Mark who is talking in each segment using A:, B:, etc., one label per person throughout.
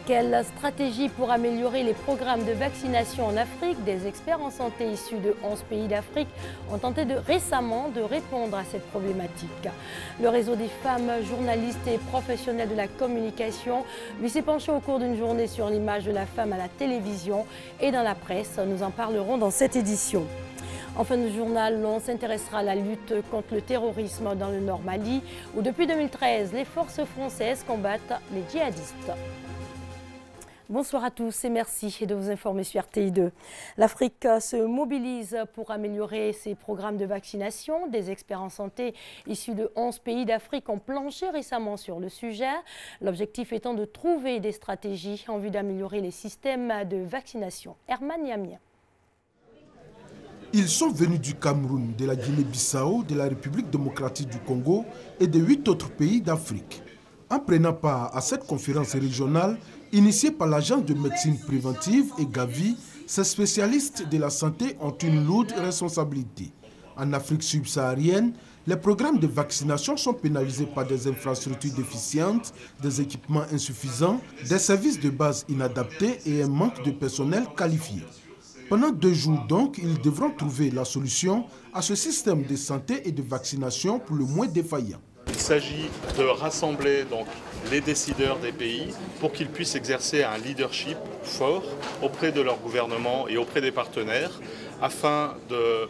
A: Quelle stratégie pour améliorer les programmes de vaccination en Afrique? Des experts en santé issus de 11 pays d'Afrique ont tenté récemment de répondre à cette problématique. Le réseau des femmes journalistes et professionnelles de la communication lui s'est penché au cours d'une journée sur l'image de la femme à la télévision et dans la presse. Nous en parlerons dans cette édition. En fin de journal, on s'intéressera à la lutte contre le terrorisme dans le Nord Mali, où depuis 2013, les forces françaises combattent les djihadistes. Bonsoir à tous et merci de vous informer sur RTI2. L'Afrique se mobilise pour améliorer ses programmes de vaccination. Des experts en santé issus de 11 pays d'Afrique ont planché récemment sur le sujet. L'objectif étant de trouver des stratégies en vue d'améliorer les systèmes de vaccination. Herman Yamien.
B: Ils sont venus du Cameroun, de la Guinée-Bissau, de la République démocratique du Congo et de 8 autres pays d'Afrique. En prenant part à cette conférence régionale, initiée par l'Agence de médecine préventive et Gavi, ces spécialistes de la santé ont une lourde responsabilité. En Afrique subsaharienne, les programmes de vaccination sont pénalisés par des infrastructures déficientes, des équipements insuffisants, des services de base inadaptés et un manque de personnel qualifié. Pendant 2 jours donc, ils devront trouver la solution à ce système de santé et de vaccination pour le moins défaillant.
C: Il s'agit de rassembler donc les décideurs des pays pour qu'ils puissent exercer un leadership fort auprès de leur gouvernement et auprès des partenaires afin de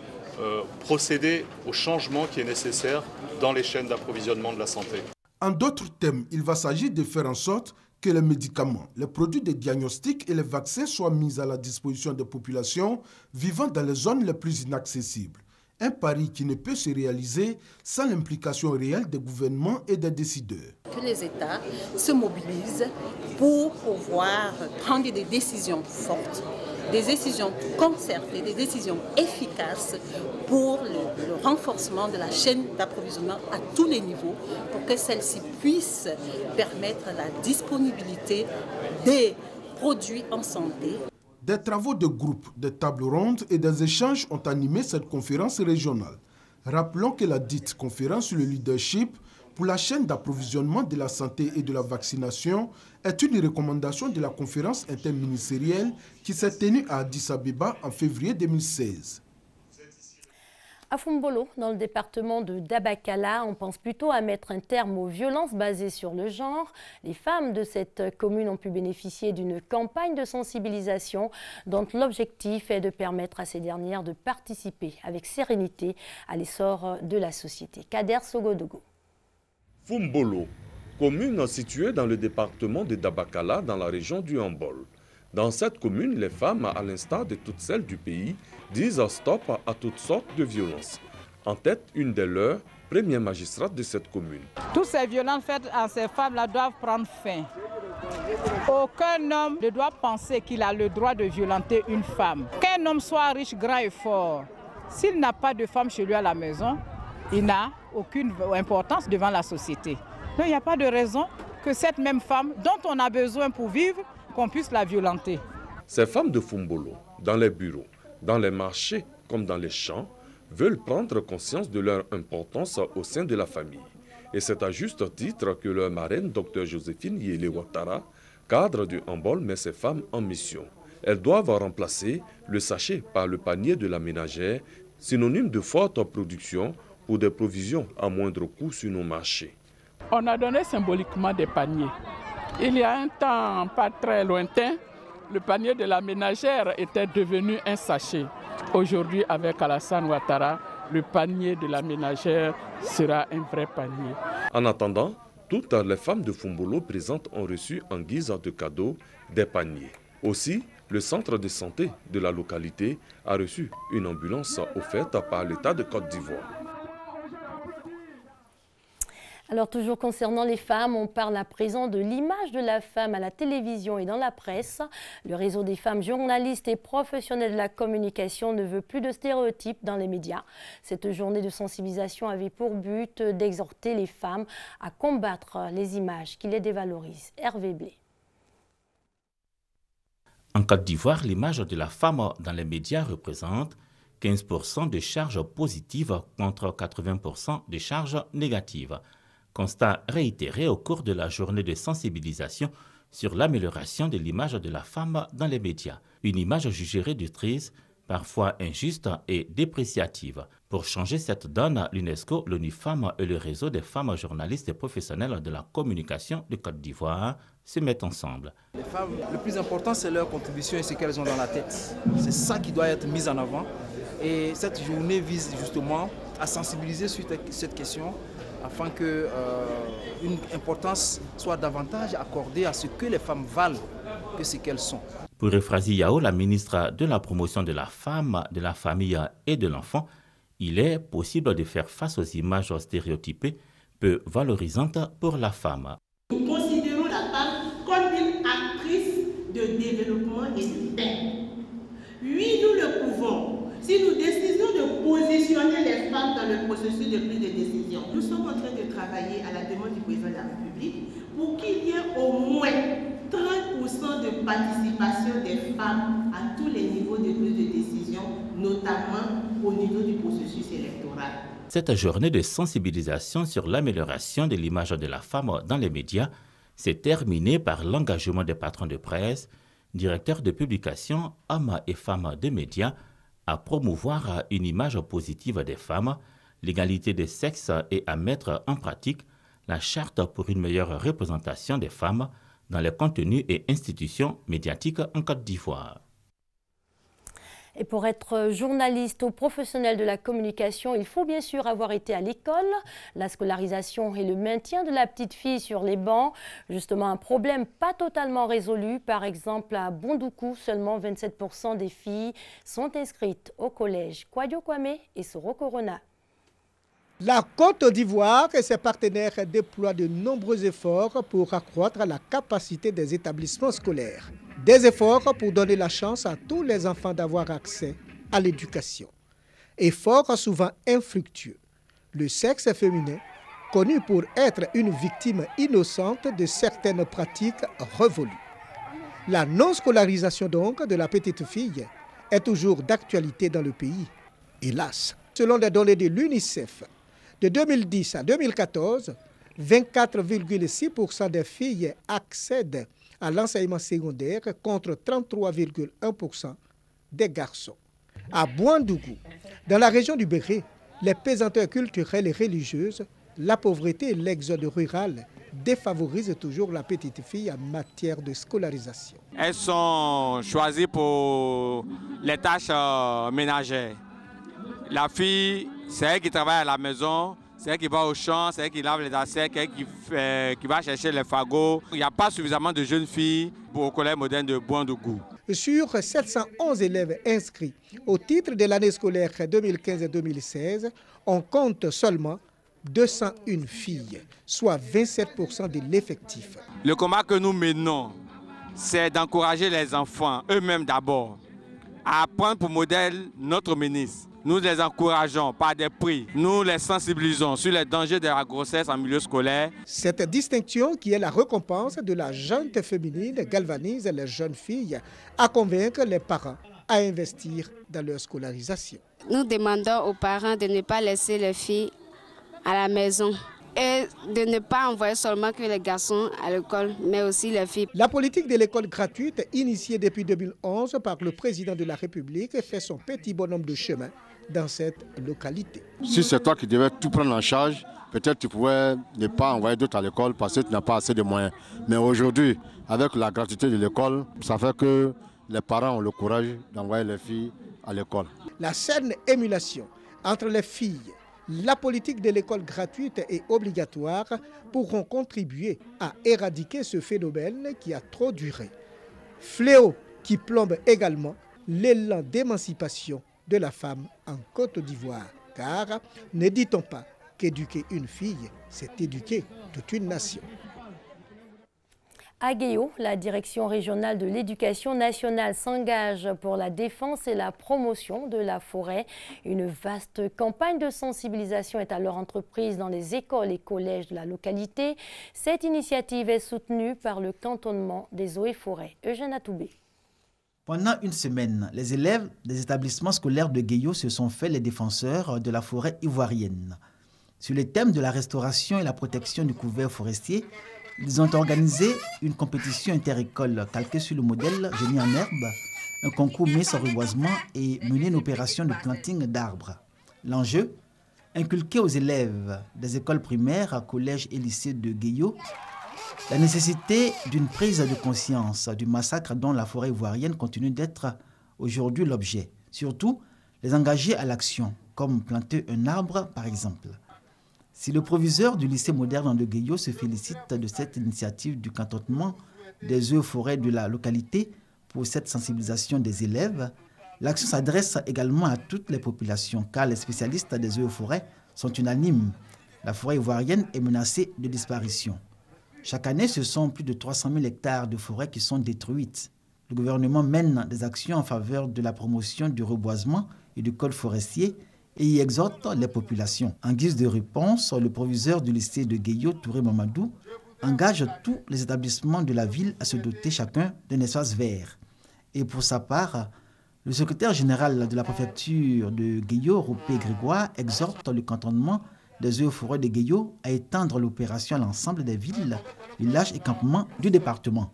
C: procéder au changement qui est nécessaire dans les chaînes d'approvisionnement de la santé.
B: En d'autres termes, il va s'agir de faire en sorte que les médicaments, les produits de diagnostic et les vaccins soient mis à la disposition des populations vivant dans les zones les plus inaccessibles. Un pari qui ne peut se réaliser sans l'implication réelle des gouvernements et des décideurs.
D: Que les États se mobilisent pour pouvoir prendre des décisions fortes, des décisions concertées, des décisions efficaces pour le renforcement de la chaîne d'approvisionnement à tous les niveaux, pour que celle-ci puisse permettre la disponibilité des produits en santé.
B: Des travaux de groupe, des tables rondes et des échanges ont animé cette conférence régionale. Rappelons que la dite conférence sur le leadership pour la chaîne d'approvisionnement de la santé et de la vaccination est une recommandation de la conférence interministérielle qui s'est tenue à Addis Abeba en février 2016.
A: À Fumbolo, dans le département de Dabakala, on pense plutôt à mettre un terme aux violences basées sur le genre. Les femmes de cette commune ont pu bénéficier d'une campagne de sensibilisation dont l'objectif est de permettre à ces dernières de participer avec sérénité à l'essor de la société. Kader Sogodogo.
E: Fumbolo, commune située dans le département de Dabakala, dans la région du Hambol. Dans cette commune, les femmes, à l'instar de toutes celles du pays, disent stop à toutes sortes de violences. En tête, une des leurs, première magistrate de cette commune.
F: Toutes ces violences faites à ces femmes-là doivent prendre fin. Aucun homme ne doit penser qu'il a le droit de violenter une femme. Qu'un homme soit riche, grand et fort, s'il n'a pas de femme chez lui à la maison, il n'a aucune importance devant la société. Donc il n'y a pas de raison que cette même femme, dont on a besoin pour vivre, qu'on puisse la violenter.
E: Ces femmes de Fumbolo, dans les bureaux, dans les marchés comme dans les champs, veulent prendre conscience de leur importance au sein de la famille. Et c'est à juste titre que leur marraine, Dr Joséphine Yele Ouattara, cadre du Hambol, met ces femmes en mission. Elles doivent remplacer le sachet par le panier de la ménagère, synonyme de forte production pour des provisions à moindre coût sur nos marchés.
G: On a donné symboliquement des paniers. Il y a un temps pas très lointain, le panier de la ménagère était devenu un sachet. Aujourd'hui, avec Alassane Ouattara, le panier de la ménagère sera un vrai panier.
E: En attendant, toutes les femmes de Fumbolo présentes ont reçu en guise de cadeau des paniers. Aussi, le centre de santé de la localité a reçu une ambulance offerte par l'État de Côte d'Ivoire.
A: Alors toujours concernant les femmes, on parle à présent de l'image de la femme à la télévision et dans la presse. Le réseau des femmes journalistes et professionnelles de la communication ne veut plus de stéréotypes dans les médias. Cette journée de sensibilisation avait pour but d'exhorter les femmes à combattre les images qui les dévalorisent. Hervé Blé.
H: En Côte d'Ivoire, l'image de la femme dans les médias représente 15% de charges positives contre 80% de charges négatives. Constat réitéré au cours de la journée de sensibilisation sur l'amélioration de l'image de la femme dans les médias. Une image jugée réductrice, parfois injuste et dépréciative. Pour changer cette donne, l'UNESCO, l'ONU Femmes et le réseau des femmes journalistes et professionnelles de la communication de Côte d'Ivoire se mettent ensemble.
I: Les femmes, le plus important, c'est leur contribution et ce qu'elles ont dans la tête. C'est ça qui doit être mis en avant. Et cette journée vise justement à sensibiliser sur cette question afin qu'une importance soit davantage accordée à ce que les femmes valent que ce qu'elles sont.
H: Pour Euphrasie Yao, la ministre de la promotion de la femme, de la famille et de l'enfant, il est possible de faire face aux images stéréotypées peu valorisantes pour la femme.
J: Nous considérons la femme comme une actrice de développement et de paix. Oui, nous le pouvons. Si nous décidons de positionner les femmes dans le processus de prise de décision, nous sommes en train de travailler à la demande du président de la République pour qu'il y ait au moins 30% de participation des femmes à tous les niveaux de prise de décision, notamment au niveau du processus électoral.
H: Cette journée de sensibilisation sur l'amélioration de l'image de la femme dans les médias s'est terminée par l'engagement des patrons de presse, directeurs de publication, hommes et femmes de médias, à promouvoir une image positive des femmes, l'égalité des sexes et à mettre en pratique la charte pour une meilleure représentation des femmes dans les contenus et institutions médiatiques en Côte d'Ivoire.
A: Et pour être journaliste ou professionnel de la communication, il faut bien sûr avoir été à l'école. La scolarisation et le maintien de la petite fille sur les bancs, justement un problème pas totalement résolu. Par exemple, à Bondoukou, seulement 27% des filles sont inscrites au collège Kwadio Kwame et Soro Corona.
K: La Côte d'Ivoire et ses partenaires déploient de nombreux efforts pour accroître la capacité des établissements scolaires. Des efforts pour donner la chance à tous les enfants d'avoir accès à l'éducation. Efforts souvent infructueux. Le sexe féminin, connu pour être une victime innocente de certaines pratiques révolues. La non-scolarisation donc de la petite fille est toujours d'actualité dans le pays. Hélas, selon les données de l'UNICEF, de 2010 à 2014, 24,6% des filles accèdent à l'enseignement secondaire contre 33,1% des garçons. À Bouandougou, dans la région du Béré, les pesanteurs culturelles et religieuses, la pauvreté et l'exode rural défavorisent toujours la petite fille en matière de scolarisation.
L: Elles sont choisies pour les tâches ménagères. La fille, c'est elle qui travaille à la maison, c'est elle qui va au champ, c'est elle qui lave les assiettes, c'est elle qui va chercher les fagots. Il n'y a pas suffisamment de jeunes filles pour le collège moderne de Bouandougou.
K: Sur 711 élèves inscrits au titre de l'année scolaire 2015-2016, on compte seulement 201 filles, soit 27% de l'effectif.
L: Le combat que nous menons, c'est d'encourager les enfants, eux-mêmes d'abord, à prendre pour modèle notre ministre. Nous les encourageons par des prix, nous les sensibilisons sur les dangers de la grossesse en milieu scolaire.
K: Cette distinction, qui est la récompense de la gente féminine, galvanise les jeunes filles à convaincre les parents à investir dans leur scolarisation.
M: Nous demandons aux parents de ne pas laisser les filles à la maison et de ne pas envoyer seulement que les garçons à l'école, mais aussi les filles.
K: La politique de l'école gratuite, initiée depuis 2011 par le président de la République, fait son petit bonhomme de chemin dans cette localité.
N: Si c'est toi qui devais tout prendre en charge, peut-être tu pouvais ne pas envoyer d'autres à l'école parce que tu n'as pas assez de moyens. Mais aujourd'hui, avec la gratuité de l'école, ça fait que les parents ont le courage d'envoyer les filles à l'école.
K: La saine émulation entre les filles, la politique de l'école gratuite et obligatoire pourront contribuer à éradiquer ce phénomène qui a trop duré. Fléau qui plombe également l'élan d'émancipation de la femme en Côte d'Ivoire. Car ne dit-on pas qu'éduquer une fille, c'est éduquer toute une nation.
A: À Guéo, la direction régionale de l'éducation nationale s'engage pour la défense et la promotion de la forêt. Une vaste campagne de sensibilisation est alors entreprise dans les écoles et collèges de la localité. Cette initiative est soutenue par le cantonnement des eaux et forêts. Eugène Atoubé.
O: Pendant une semaine, les élèves des établissements scolaires de Guéo se sont fait les défenseurs de la forêt ivoirienne. Sur le thème de la restauration et la protection du couvert forestier, Ils ont organisé une compétition interécole calquée sur le modèle Génie en herbe, un concours mis sur reboisement et mené une opération de planting d'arbres. L'enjeu, inculquer aux élèves des écoles primaires, collèges et lycées de Guéyo la nécessité d'une prise de conscience du massacre dont la forêt ivoirienne continue d'être aujourd'hui l'objet. Surtout, les engager à l'action, comme planter un arbre par exemple. Si le proviseur du lycée moderne de Guéyo se félicite de cette initiative du cantonnement des eaux-forêts de la localité pour cette sensibilisation des élèves, l'action s'adresse également à toutes les populations car les spécialistes des eaux-forêts sont unanimes. La forêt ivoirienne est menacée de disparition. Chaque année, ce sont plus de 300 000 hectares de forêts qui sont détruites. Le gouvernement mène des actions en faveur de la promotion du reboisement et du code forestier et y exhorte les populations. En guise de réponse, le proviseur du lycée de Guéyo, Touré Mamadou, engage tous les établissements de la ville à se doter chacun d'un espace vert. Et pour sa part, le secrétaire général de la préfecture de Guéyo, Ropé Grégoire, exhorte le cantonnement des eaux-forêts de Guéyo à étendre l'opération à l'ensemble des villes, villages et campements du département.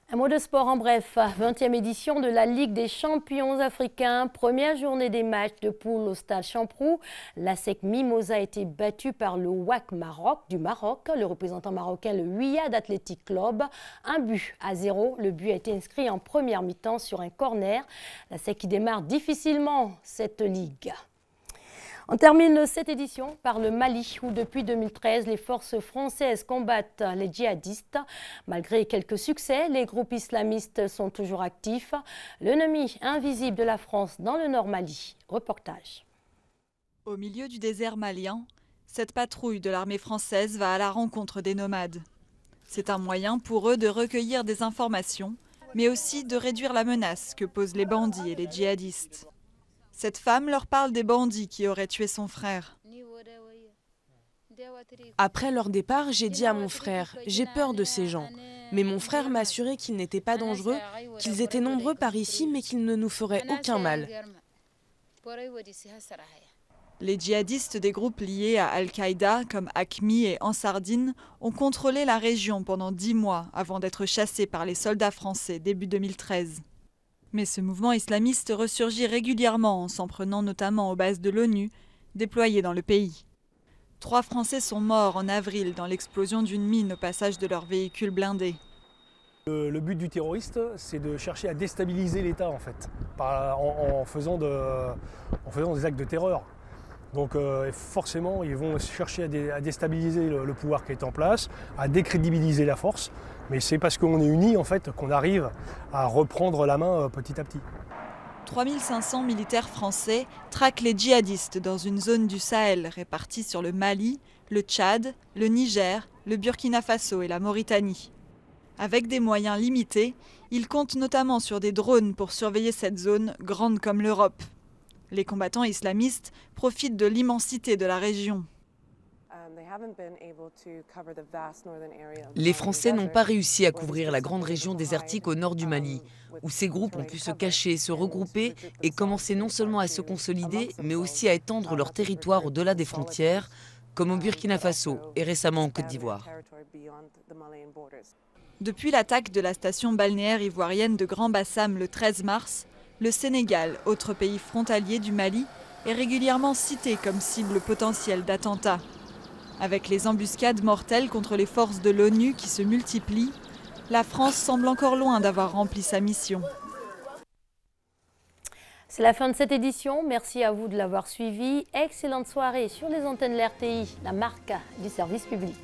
A: Un mot de sport en bref, 20e édition de la Ligue des champions africains, première journée des matchs de poule au stade Champrou. La SEC Mimosa a été battue par le WAC Maroc du Maroc, le représentant marocain, le Wiyad Athletic Club. 1-0, le but a été inscrit en première mi-temps sur un corner. La SEC qui démarre difficilement cette ligue. On termine cette édition par le Mali, où depuis 2013, les forces françaises combattent les djihadistes. Malgré quelques succès, les groupes islamistes sont toujours actifs. L'ennemi invisible de la France dans le nord Mali. Reportage.
P: Au milieu du désert malien, cette patrouille de l'armée française va à la rencontre des nomades. C'est un moyen pour eux de recueillir des informations, mais aussi de réduire la menace que posent les bandits et les djihadistes. Cette femme leur parle des bandits qui auraient tué son frère.
Q: Après leur départ, j'ai dit à mon frère, j'ai peur de ces gens. Mais mon frère m'a assuré qu'ils n'étaient pas dangereux, qu'ils étaient nombreux par ici, mais qu'ils ne nous feraient aucun mal.
P: Les djihadistes des groupes liés à Al-Qaïda, comme Aqmi et Ansardine, ont contrôlé la région pendant 10 mois avant d'être chassés par les soldats français début 2013. Mais ce mouvement islamiste ressurgit régulièrement en s'en prenant notamment aux bases de l'ONU déployées dans le pays. 3 Français sont morts en avril dans l'explosion d'une mine au passage de leur véhicule blindé.
R: Le but du terroriste, c'est de chercher à déstabiliser l'État en fait, en faisant des actes de terreur. Donc forcément, ils vont chercher à déstabiliser le pouvoir qui est en place, à décrédibiliser la force. Mais c'est parce qu'on est unis en fait qu'on arrive à reprendre la main petit à petit.
P: 3500 militaires français traquent les djihadistes dans une zone du Sahel répartie sur le Mali, le Tchad, le Niger, le Burkina Faso et la Mauritanie. Avec des moyens limités, ils comptent notamment sur des drones pour surveiller cette zone grande comme l'Europe. Les combattants islamistes profitent de l'immensité de la région.
S: Les Français n'ont pas réussi à couvrir la grande région désertique au nord du Mali, où ces groupes ont pu se cacher, se regrouper et commencer non seulement à se consolider, mais aussi à étendre leur territoire au-delà des frontières, comme au Burkina Faso et récemment en Côte d'Ivoire.
P: Depuis l'attaque de la station balnéaire ivoirienne de Grand Bassam le 13 mars, le Sénégal, autre pays frontalier du Mali, est régulièrement cité comme cible potentielle d'attentats. Avec les embuscades mortelles contre les forces de l'ONU qui se multiplient, la France semble encore loin d'avoir rempli sa mission.
A: C'est la fin de cette édition. Merci à vous de l'avoir suivi. Excellente soirée sur les antennes de l'RTI, la marque du service public.